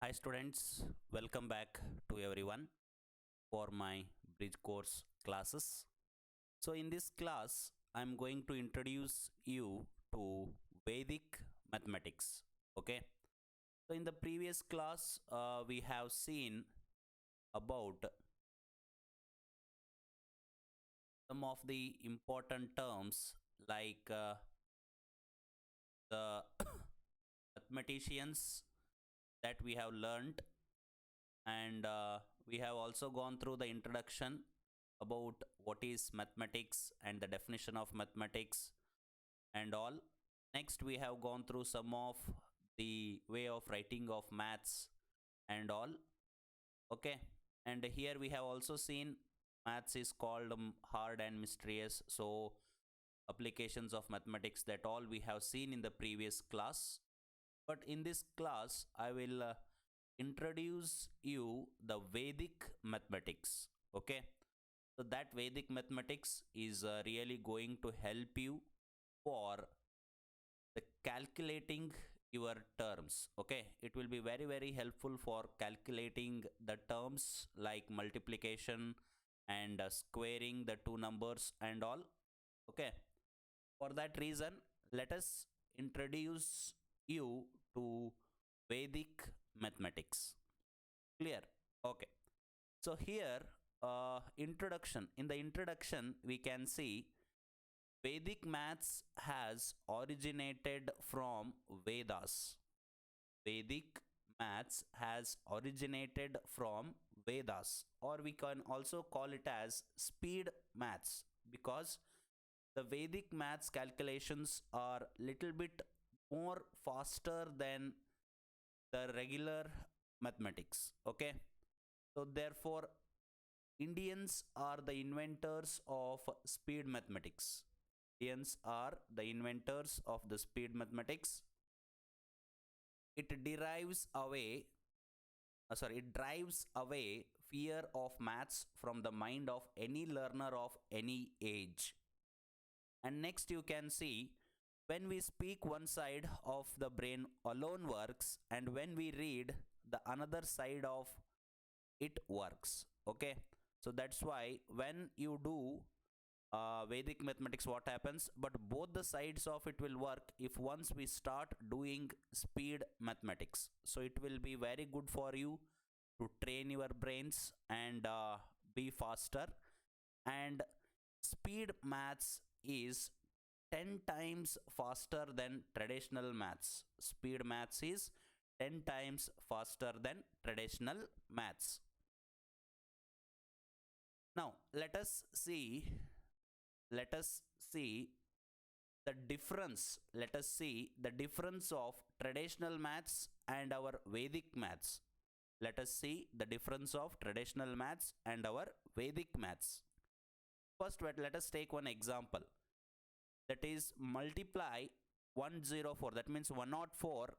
Hi students, welcome back to everyone for my bridge course classes. So in this class, I'm going to introduce you to Vedic mathematics. Okay. So in the previous class, we have seen about some of the important terms like the mathematicians that we have learned, and we have also gone through the introduction about what is mathematics and the definition of mathematics and all. Next, we have gone through some of the way of writing of maths and all. Okay, and here we have also seen maths is called hard and mysterious. So applications of mathematics, that all we have seen in the previous class. But in this class, I will introduce you the Vedic mathematics. Okay, so that Vedic mathematics is really going to help you for the calculating your terms. Okay, it will be very helpful for calculating the terms like multiplication and squaring the two numbers and all. Okay, for that reason, let us introduce you to Vedic mathematics. Clear? Okay, so here, introduction. In the introduction we can see Vedic maths has originated from Vedas. Vedic maths has originated from Vedas, or we can also call it as speed maths, because the Vedic maths calculations are little bit more faster than the regular mathematics. Okay, so therefore Indians are the inventors of speed mathematics. Indians are the inventors of the speed mathematics. It derives away, it drives away fear of maths from the mind of any learner of any age. And next you can see, when we speak, one side of the brain alone works, and when we read, the another side of it works. Okay, so that's why when you do Vedic mathematics, what happens, but both the sides of it will work if once we start doing speed mathematics. So it will be very good for you to train your brains and be faster. And speed maths is 10 times faster than traditional maths. Speed maths is 10 times faster than traditional maths. Now let us see the difference. Let us see the difference of traditional maths and our Vedic maths. Let us see the difference of traditional maths and our Vedic maths. First, let us take one example, that is multiply 104, that means 104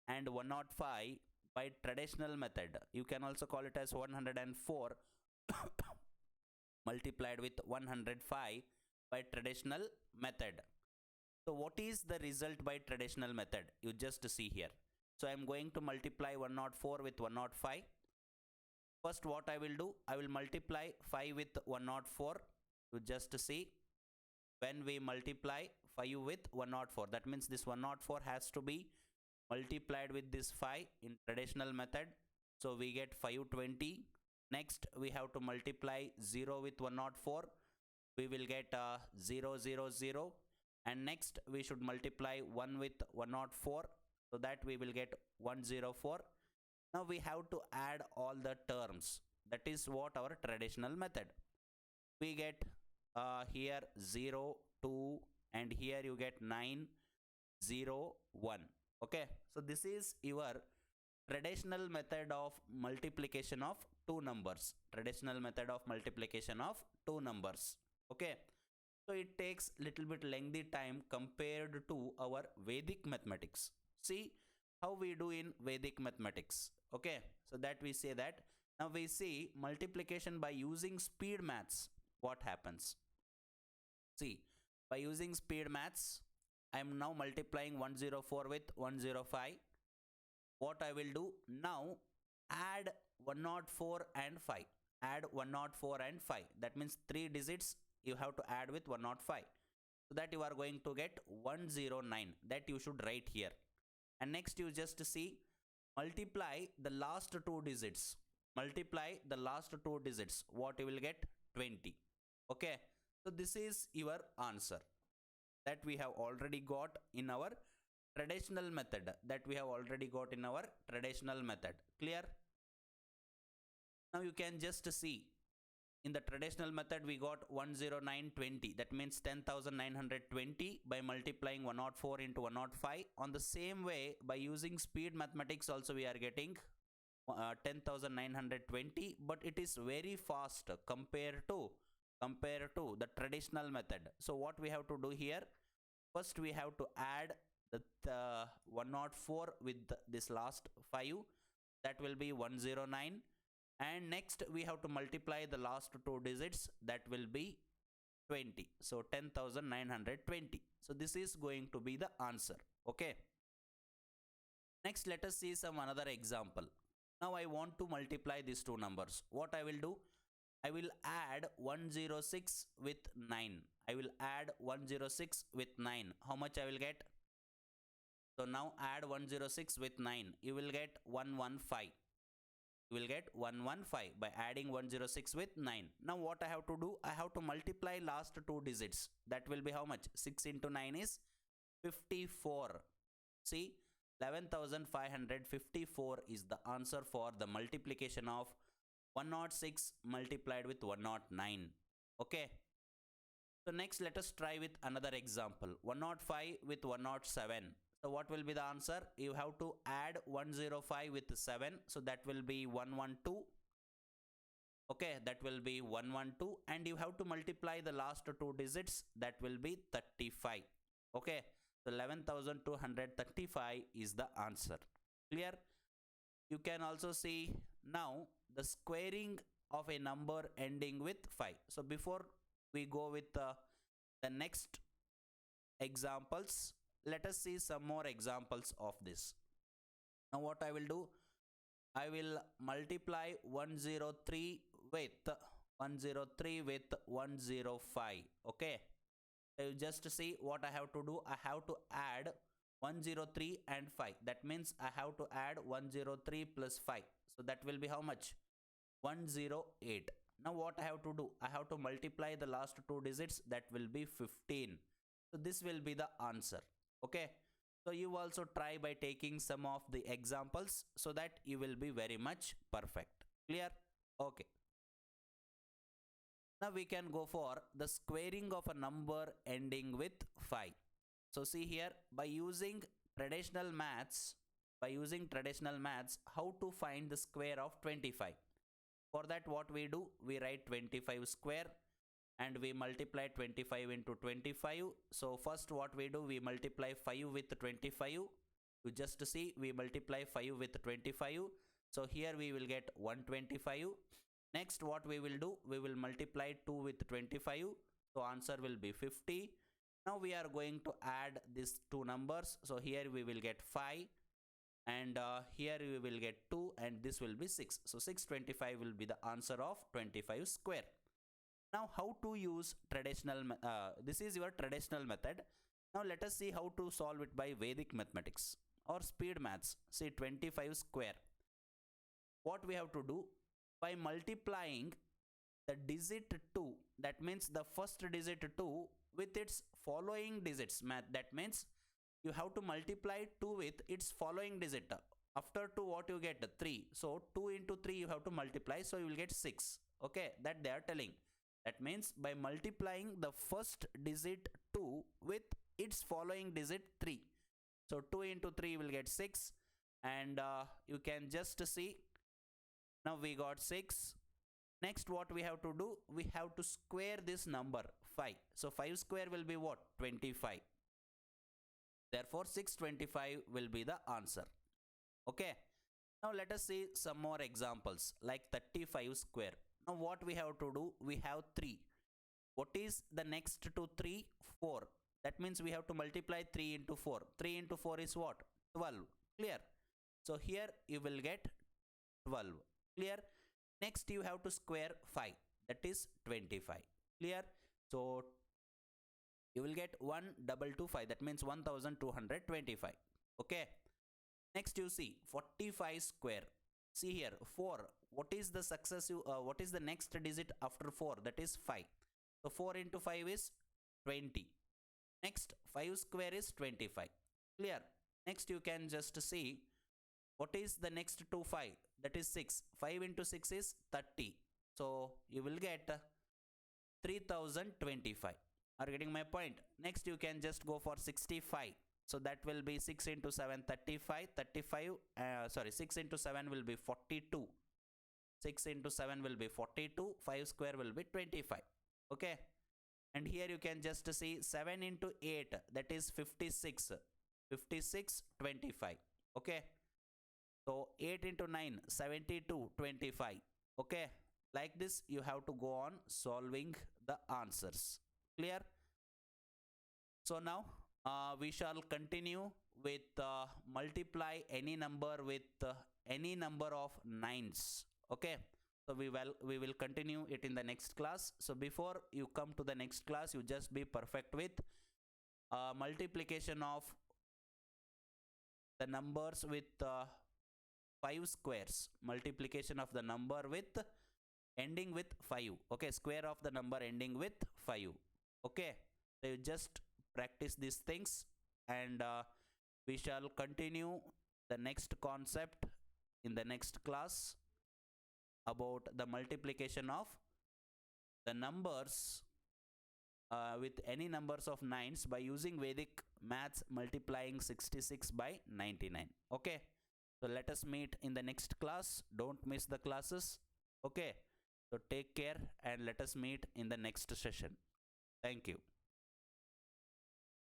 and 105 by traditional method. You can also call it as 104 multiplied with 105 by traditional method. So what is the result by traditional method? You just see here. So I am going to multiply 104 with 105. First, what I will do, I will multiply 5 with 104. You just see, when we multiply 5 with 104, that means this 104 has to be multiplied with this 5 in traditional method. So we get 520. Next, we have to multiply 0 with 104. We will get 0, 0, 0. And next, we should multiply 1 with 104. So that we will get 104. Now we have to add all the terms. That is what our traditional method. We get here 0, 2, and here you get 9, 0, 1. Okay, so this is your traditional method of multiplication of two numbers. Traditional method of multiplication of two numbers. Okay, so it takes little bit lengthy time compared to our Vedic mathematics. See how we do in Vedic mathematics. Okay, so that we say that. Now we see multiplication by using speed maths. What happens? See, by using speed maths, I am now multiplying 104 with 105. What I will do now, add 104 and 5. Add 104 and 5. That means 3 digits you have to add with 105. So that you are going to get 109. That you should write here. And next you just see, multiply the last 2 digits. Multiply the last 2 digits. What you will get? 20. Okay. So this is your answer. That we have already got in our traditional method. Clear? Now you can just see, in the traditional method we got 10920. That means 10,920 by multiplying 104 into 105. On the same way, by using speed mathematics also we are getting 10,920, but it is very fast compared to the traditional method. So what we have to do here, first we have to add the 104 with this last 5. That will be 109. And next we have to multiply the last 2 digits. That will be 20. So 10,920. So this is going to be the answer. Okay. Next, let us see some another example. Now I want to multiply these two numbers. What I will do? I will add 106 with 9. I will add 106 with 9. How much I will get? So now add 106 with 9. You will get 115. You will get 115 by adding 106 with 9. Now what I have to do? I have to multiply last 2 digits. That will be how much? 6 into 9 is 54. See, 11,554 is the answer for the multiplication of 106 multiplied with 109. Okay. So next let us try with another example. 105 with 107. So what will be the answer? You have to add 105 with 7. So that will be 112. Okay, that will be 112. And you have to multiply the last 2 digits. That will be 35. Okay, so 11,235 is the answer. Clear? You can also see now the squaring of a number ending with 5. So before we go with the next examples, let us see some more examples of this. Now what I will do? I will multiply 103 with 105. Okay. So you just see what I have to do. I have to add 103 and 5. That means I have to add 103 plus 5. So that will be how much? 108. Now what I have to do? I have to multiply the last 2 digits. That will be 15. So this will be the answer. Okay. So you also try by taking some of the examples so that you will be very much perfect. Clear? Okay. Now we can go for the squaring of a number ending with 5. So see here, by using traditional maths, how to find the square of 25. For that what we do? We write 25 square and we multiply 25 into 25. So first what we do? We multiply 5 with 25. You just see, we multiply 5 with 25. So here we will get 125. Next what we will do? We will multiply 2 with 25. So answer will be 50. Now we are going to add these two numbers. So here we will get 5 and here we will get 2 and this will be 6. So 625 will be the answer of 25 square. Now how to use traditional, this is your traditional method. Now let us see how to solve it by Vedic mathematics or speed maths. See 25 square. What we have to do? By multiplying the digit 2, that means the first digit 2 with its following digits. That means you have to multiply 2 with its following digit. After 2 what you get? 3. So 2 into 3 you have to multiply. So you will get 6. Okay, that they are telling. That means by multiplying the first digit 2 with its following digit 3. So 2 into 3 you will get 6 and you can just see. Now we got 6. Next what we have to do? We have to square this number 5. So 5 square will be what? 25. Therefore 625 will be the answer. Okay. Now let us see some more examples like 35 square. Now what we have to do? We have 3. What is the next to 3? 4. That means we have to multiply 3 into 4. 3 into 4 is what? 12. Clear? So here you will get 12. Clear? Next you have to square 5, that is 25. Clear? So you will get 1225, that means 1225. Okay. Next you see 45 square. See here 4. What is the successive? What is the next digit after 4? That is 5. So 4 into 5 is 20. Next 5 square is 25. Clear? Next you can just see what is the next to 5, that is 6. 5 into 6 is 30. So you will get 3025. Are you getting my point? Next you can just go for 65. So that will be 6 into 7 35. 6 into 7 will be 42. 6 into 7 will be 42. 5 square will be 25. Okay. And here you can just see 7 into 8, that is 56. 56 25. Okay. So 8 into 9 72 25. Okay. Like this you have to go on solving the answers. Clear? So now we shall continue with multiply any number with any number of nines. Okay. So we will continue it in the next class. So before you come to the next class, you just be perfect with multiplication of the numbers with 5 squares. Multiplication of the number with ending with 5. Okay. Square of the number ending with 5. Okay. So you just practice these things, and we shall continue the next concept in the next class about the multiplication of the numbers with any numbers of nines by using Vedic maths, multiplying 66 by 99. Okay. So let us meet in the next class. Don't miss the classes. Okay. So take care and let us meet in the next session. Thank you.